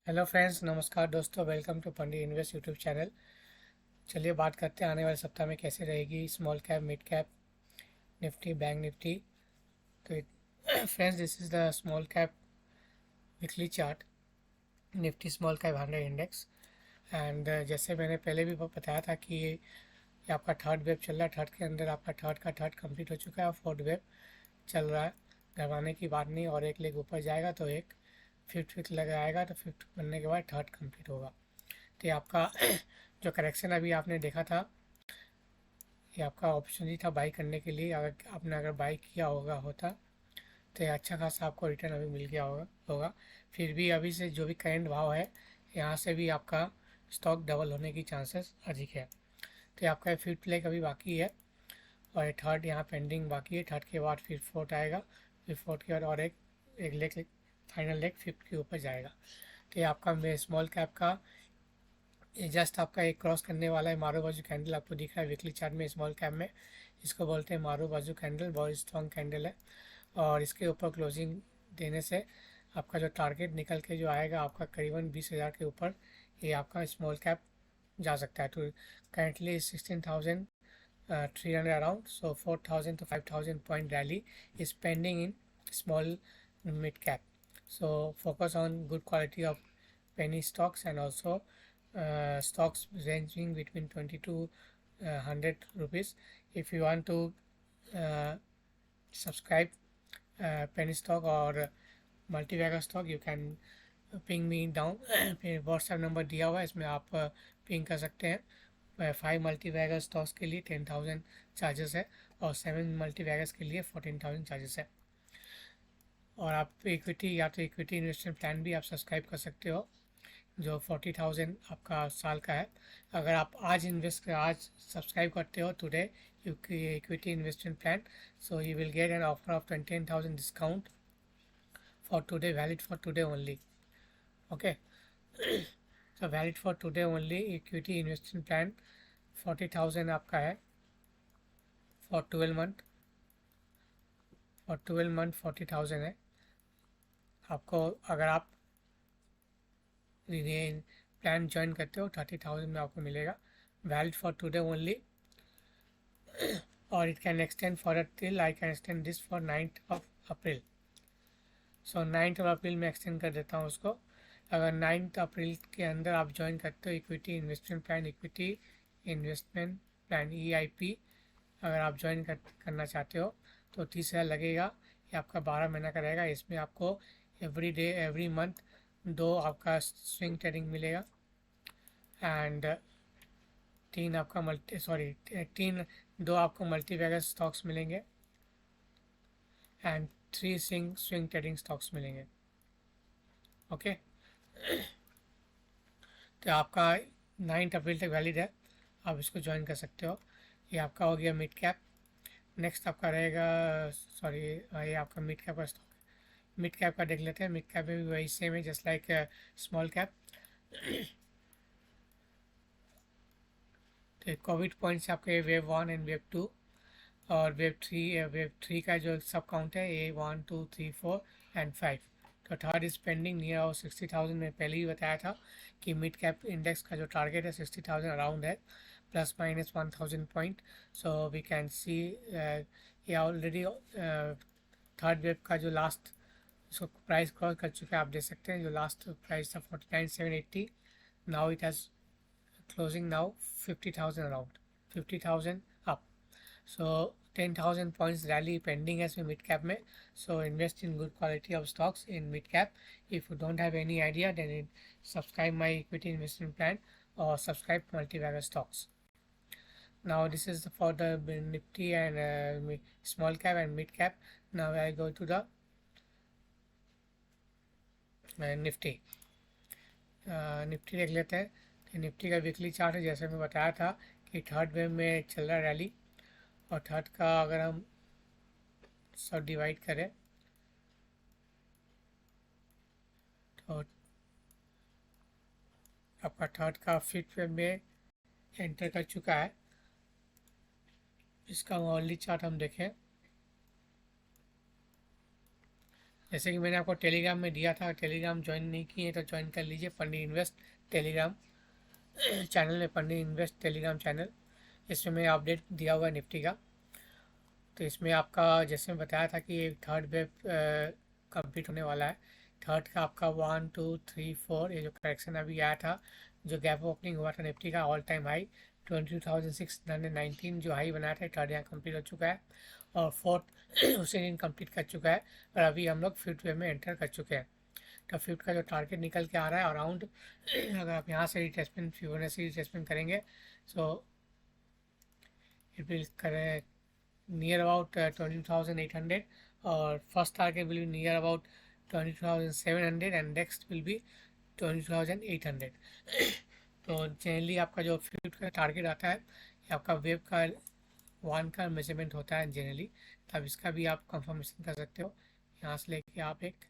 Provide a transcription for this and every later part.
Hello friends, नमस्कार दोस्तों। Welcome to Pandit invest YouTube channel. चलिए बात करते हैं आने वाले सप्ताह में कैसे रहेगी small cap, mid cap, Nifty, bank Nifty. तो friends, this is the small cap weekly chart, Nifty small cap 100 index. And जैसे मैंने पहले भी बताया था कि ये आपका थर्ड वेव चल रहा है। थर्ड के अंदर आपका थर्ड कंप्लीट हो चुका है और फोर्थ वेव चल रहा है। घबराने की बात नहीं। और एक लेग ऊपर जाएगा तो एक फिफ्थ वीक लगाएगा, तो फिफ्थ बनने के बाद थर्ड कंप्लीट होगा। तो ये आपका जो करेक्शन अभी आपने देखा था, ये आपका ऑप्शन ही था बाई करने के लिए। अगर बाई किया होता तो ये अच्छा खासा आपको रिटर्न अभी मिल गया होगा। फिर भी अभी से जो भी करेंट भाव है, यहाँ से भी आपका स्टॉक डबल होने की चांसेस अधिक है। तो ये आपका फिफ्थ लेग अभी बाकी है और ये थर्ड यहाँ पेंडिंग बाकी है। थर्ड के बाद फिर फोर्थ आएगा, फिर फोर्थ के बाद और एक लेग, फाइनल लेग फिफ्थ के ऊपर जाएगा। तो ये आपका स्मॉल कैप का ये जस्ट आपका एक क्रॉस करने वाला है। मारू बाजू कैंडल आपको दिख रहा है वीकली चार्ट में स्मॉल कैप में। इसको बोलते हैं मारू बाजू कैंडल, बहुत स्ट्रॉन्ग कैंडल है। और इसके ऊपर क्लोजिंग देने से आपका जो टारगेट निकल के जो आएगा आपका करीबन 20,000 के ऊपर, ये आपका स्मॉल कैप जा सकता है। तो currently 16,300 around, so 4,000 to 5,000 point rally is pending in small mid cap. So focus on good quality of penny stocks and also stocks ranging between 20 to 100 rupees. If you want to uh, subscribe penny stock or multi-bagger stock, you can ping me down. फिर WhatsApp number दिया हुआ है, इसमें आप ping कर सकते हैं। 5 multi bagger stocks के लिए 10,000 चार्जेस है और 7 मल्टी बैगर्स के लिए 14,000 चार्जेस है। और आप इक्विटी या तो इक्विटी इन्वेस्टमेंट प्लान भी आप सब्सक्राइब कर सकते हो, जो 40,000 आपका साल का है। अगर आप आज सब्सक्राइब करते हो today equity investment plan, so you will get an offer of 20,000 discount for today, valid for today only. Okay, so valid for today only. Equity investment plan 40,000 आपका है फॉर 12 मंथ। और 12 मंथ 40,000 है आपको। अगर आप plan join करते हो 30,000 में आपको मिलेगा, वैलिड फॉर टुडे ओनली। और it can extend for till, I can extend this for 9th of April। So 9th of April में एक्सटेंड कर देता हूँ उसको। अगर 9th April के अंदर आप ज्वाइन करते हो इक्विटी इन्वेस्टमेंट प्लान EIP, अगर आप ज्वाइन करना चाहते हो तो 30,000 लगेगा। ये आपका 12 महीना का रहेगा। इसमें आपको एवरी डे एवरी मंथ 2 आपका स्विंग ट्रेडिंग मिलेगा एंड 3 आपका मल्टी सॉरी 2 आपको मल्टी बैगर स्टॉक्स मिलेंगे एंड 3 स्विंग ट्रेडिंग स्टॉक्स मिलेंगे। ओके, तो आपका 9th April तक वैलिड है, आप इसको ज्वाइन कर सकते हो। ये आपका हो गया मिड कैप। नेक्स्ट आपका रहेगा, सॉरी, ये आपका मिड कैप का स्टॉक है। मिड कैप का देख लेते हैं। मिड कैप में भी वही सेम है जस्ट लाइक स्मॉल कैप। तो कोविड पॉइंट से आपके वेव 1 एंड वेव 2 और वेव थ्री का जो सब काउंट है ए 1 2 3 4 एंड 5। तो थर्ड इज पेंडिंग नियर और 60,000 में पहले ही बताया था कि मिड कैप इंडेक्स का जो टारगेट है 60,000 अराउंड है, plus minus 1,000 point. So we can see ये ऑलरेडी थर्ड वेव का जो लास्ट इसको प्राइस क्रॉस कर चुका है। आप देख सकते हैं जो लास्ट प्राइस था 49,780, now it has closing now 50,000 around, 50,000 up. So 10,000 points rally pending as mid cap में. So invest in good quality of stocks in mid cap. If you don't have any idea, then subscribe my equity investment plan or subscribe multi-bagger stocks. Now this is for the Nifty and small cap and mid cap. Now I go to the Nifty. Nifty देख लेते हैं। तो Nifty का weekly chart है, जैसे मैं बताया था कि थर्ड वेव में चल रहा है रैली। और थर्ड का अगर हम सब डिवाइड करें तो आपका थर्ड का फिफ्थ वेव में एंटर कर चुका है। इसका अर्ली चार्ट हम देखें जैसे कि मैंने आपको टेलीग्राम में दिया था, टेलीग्राम ज्वाइन नहीं किए तो ज्वाइन कर लीजिए पंडित इन्वेस्ट टेलीग्राम चैनल में, पंडित इन्वेस्ट टेलीग्राम चैनल। इसमें मैं अपडेट दिया हुआ है निफ्टी का। तो इसमें आपका जैसे मैं बताया था कि एक थर्ड वेव कंप्लीट होने वाला है। थर्ड का आपका 1 2 3 4 ये जो करेक्शन अभी आया था, जो गैप ओपनिंग हुआ था निफ्टी का ऑल टाइम हाई 22,619 जो हाई बनाया था, थर्ड यहाँ कंप्लीट हो चुका है। और फोर्थ उसी दिन कंप्लीट कर चुका है। और अभी हम लोग फिफ्थ वेव में एंटर कर चुके हैं। तो फिफ्थ का जो टारगेट निकल के आ रहा है अराउंड अगर आप यहाँ से रिटेस्टमेंट फिबोनाची रिटेस्टमेंट करेंगे, सो इट विल करें near about 22,800, or first target will be near about 22,700 and next will be 22,800। तो जनरली आपका जो फिफ्थ का टारगेट आता है ये आपका वेब का वन का मेजरमेंट होता है जनरली। तब इसका भी आप कंफर्मेशन कर सकते हो। यहाँ से लेके आप एक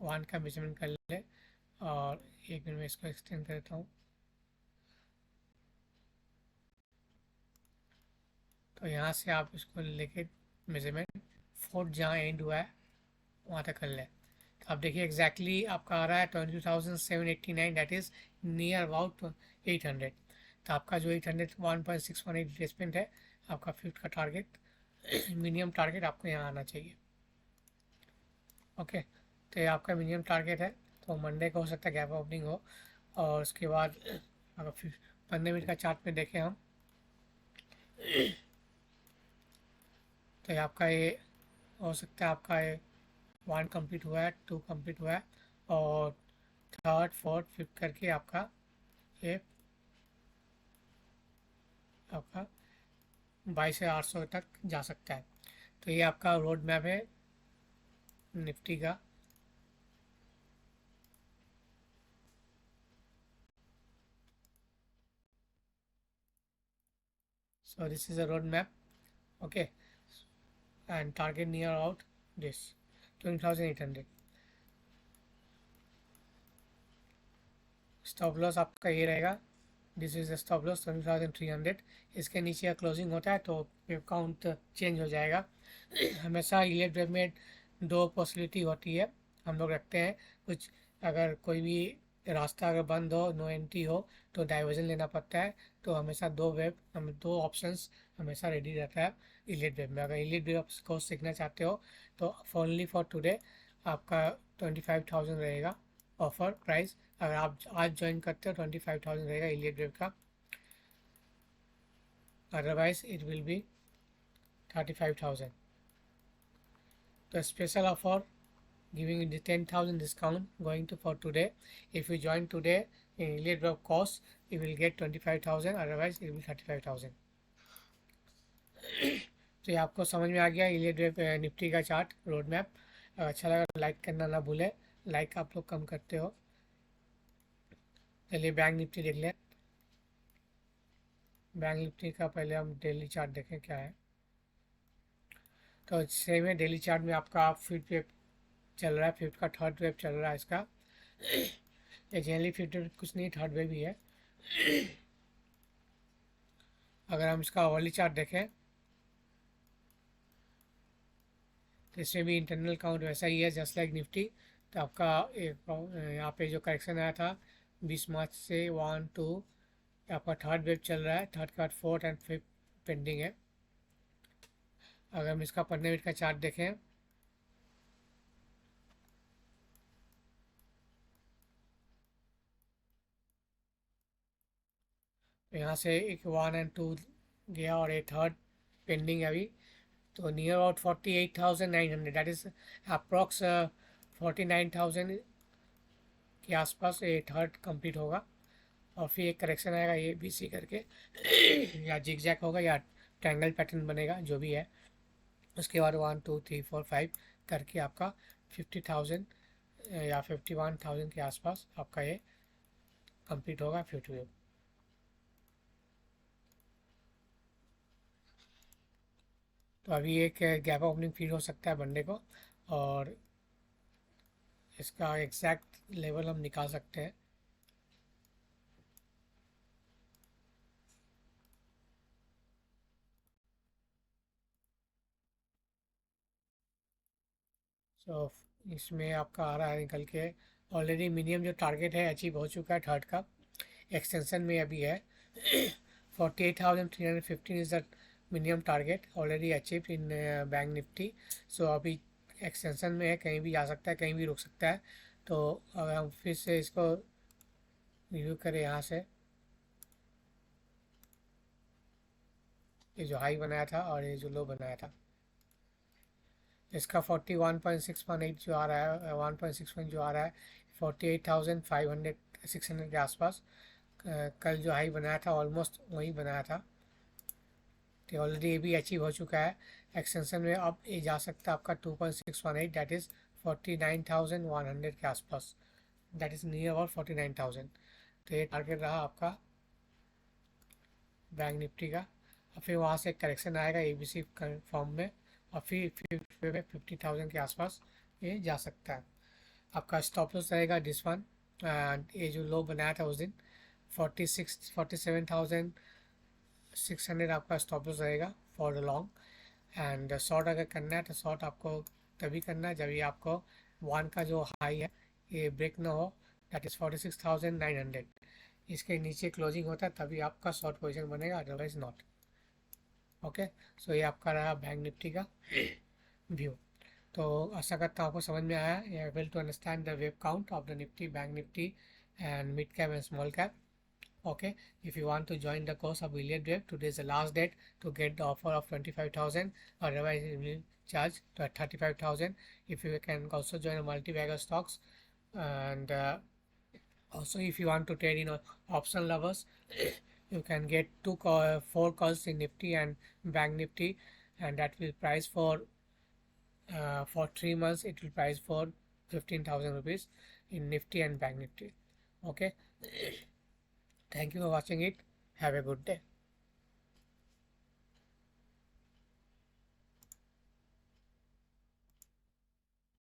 वन का मेजरमेंट कर ले। और एक मिनट में इसको एक्सटेंड कर देता हूँ। तो यहाँ से आप इसको लेके मेजरमेंट फोर्थ जहाँ एंड हुआ है वहाँ तक कर लें। तो आप देखिए एग्जैक्टली आपका आ रहा है 22,789, दैट इज़ नियर अबाउट 800। तो आपका जो 800 1.618 रिप्लेसमेंट है आपका फिफ्थ का टारगेट, मिनिमम टारगेट आपको यहाँ आना चाहिए। ओके, तो ये आपका मिनिमम टारगेट है। तो मंडे को हो सकता है गैप ओपनिंग हो। और उसके बाद अगर फिर 15 मिनट का चार्ट पे देखें हम, तो ये आपका ये हो सकता है आपका ये वन कंप्लीट हुआ है, टू कंप्लीट हुआ है, और थर्ड फोर्थ फिफ्थ करके आपका ये आपका 22,800 तक जा सकता है। तो ये आपका रोड मैप है निफ्टी का। So this is a road map. Okay, and target near out this 20,800। Stop loss आपका ये रहेगा, दिस इज स्टॉप लॉस 20,300। इसके नीचे का क्लोजिंग होता है तो वेब काउंट चेंज हो जाएगा। हमेशा इलेक्ट वेब में दो पॉसिबिलिटी होती है, हम लोग रखते हैं कुछ। अगर कोई भी रास्ता अगर बंद हो, नो एंट्री हो, तो डाइवर्जन लेना पड़ता है। तो हमेशा दो ऑप्शंस हमेशा रेडी रहता है इलीट वेब में। अगर इलीट वेब को सीखना चाहते हो तो ओनली फॉर टुडे आपका 25,000 रहेगा ऑफर प्राइस। अगर आप आज ज्वाइन करते हो 25,000 रहेगा इलीट वेब का, अदरवाइज इट विल बी 35,000। तो special offer giving you the 10,000 discount going to for today. If you join today in Elite Web course, you will get 25,000, otherwise it will be 35,000। तो ये आपको समझ में आ गया elite web Nifty का chart road map. अच्छा लगा like करना ना भूले, लाइक आप लोग कम करते हो। चलिए बैंक निफ्टी देख लें। बैंक निफ्टी का पहले हम डेली चार्ट देखें क्या है। तो सेम है, डेली चार्ट में आपका फिफ्थ वेब चल रहा है, फिफ्थ का थर्ड वेब चल रहा है इसका। ये जनरली फिफ्थ वेब कुछ नहीं, थर्ड वेब ही है। अगर हम इसका आवरली चार्ट देखें तो इसमें भी इंटरनल काउंट वैसा ही है जस्ट लाइक निफ्टी। तो आपका एक यहाँ पे जो करेक्शन आया था 20 मार्च से 1 2, आपका थर्ड वेव चल रहा है, थर्ड का फोर्थ एंड फिफ्थ पेंडिंग है। अगर हम इसका 15 मिनट का चार्ट देखें तो यहाँ से एक 1 and 2 गया और एक थर्ड पेंडिंग है अभी। तो near about 48,900, that is approx 49,000 के आसपास ये थर्ड कंप्लीट होगा। और फिर एक करेक्शन आएगा ए बी सी करके या जिगजैग होगा या ट्रायंगल पैटर्न बनेगा जो भी है। उसके बाद 1 2 3 4 5 करके आपका 50,000 या 51,000 के आसपास आपका ये कंप्लीट होगा फिफ्थ वेव। तो अभी एक गैप ओपनिंग फील हो सकता है मंडे को, और इसका एग्जैक्ट लेवल हम निकाल सकते हैं। तो इसमें आपका आ रहा है निकल के, ऑलरेडी मिनिमम जो टारगेट है अचीव हो चुका है थर्ड का, एक्सटेंशन में अभी है 48,315 is the minimum target already achieve in bank Nifty. So अभी एक्सटेंशन में है, कहीं भी जा सकता है, कहीं भी रुक सकता है। तो अगर हम फिर से इसको रिव्यू करें यहाँ से, ये जो हाई बनाया था और ये जो लो बनाया था, इसका 41.618 जो आ रहा है, 1.6 जो आ रहा है 48,500 600 के आसपास। कल जो हाई बनाया था ऑलमोस्ट वही बनाया था, तो ऑलरेडी ये भी अचीव हो चुका है। एक्सटेंशन में अब ये जा सकता है आपका 2.618, दैट इज़ 49,100 के आसपास, दैट इज़ नियर अबाउट 49,000। तो ये टारगेट रहा आपका बैंक निफ्टी का। और फिर वहाँ से करेक्शन आएगा ABC फॉर्म में, और फिर 50,000 के आसपास ये जा सकता है। आपका स्टॉप लॉस रहेगा दिस वन, ये जो लो बनाया था उस दिन 47,600 आपका स्टॉप लॉस रहेगा for the long. And short अगर करना है तो शॉर्ट आपको तभी करना है जब ये आपको वन का जो हाई है ये ब्रेक ना हो, दैट इज़ 46,900, इसके नीचे क्लोजिंग होता है तभी आपका शॉर्ट पोजीशन बनेगा, अदरवाइज नॉट। ओके, सो ये आपका रहा बैंक निफ्टी का व्यू। तो आशा करता हूँ आपको समझ में आया, you are able to understand the wave count of the Nifty, Bank Nifty and mid cap and small cap. Okay, if you want to join the course of Elliott Wave, today is the last date to get the offer of 25,000, otherwise it will charge to 35,000. If you can also join a multi-bagger stocks, and also if you want to trade in option lovers, you can get 4 calls in Nifty and Bank Nifty, and that will price for 3 months it will price for 15,000 rupees in Nifty and Bank Nifty. Okay, thank you for watching it. Have a good day.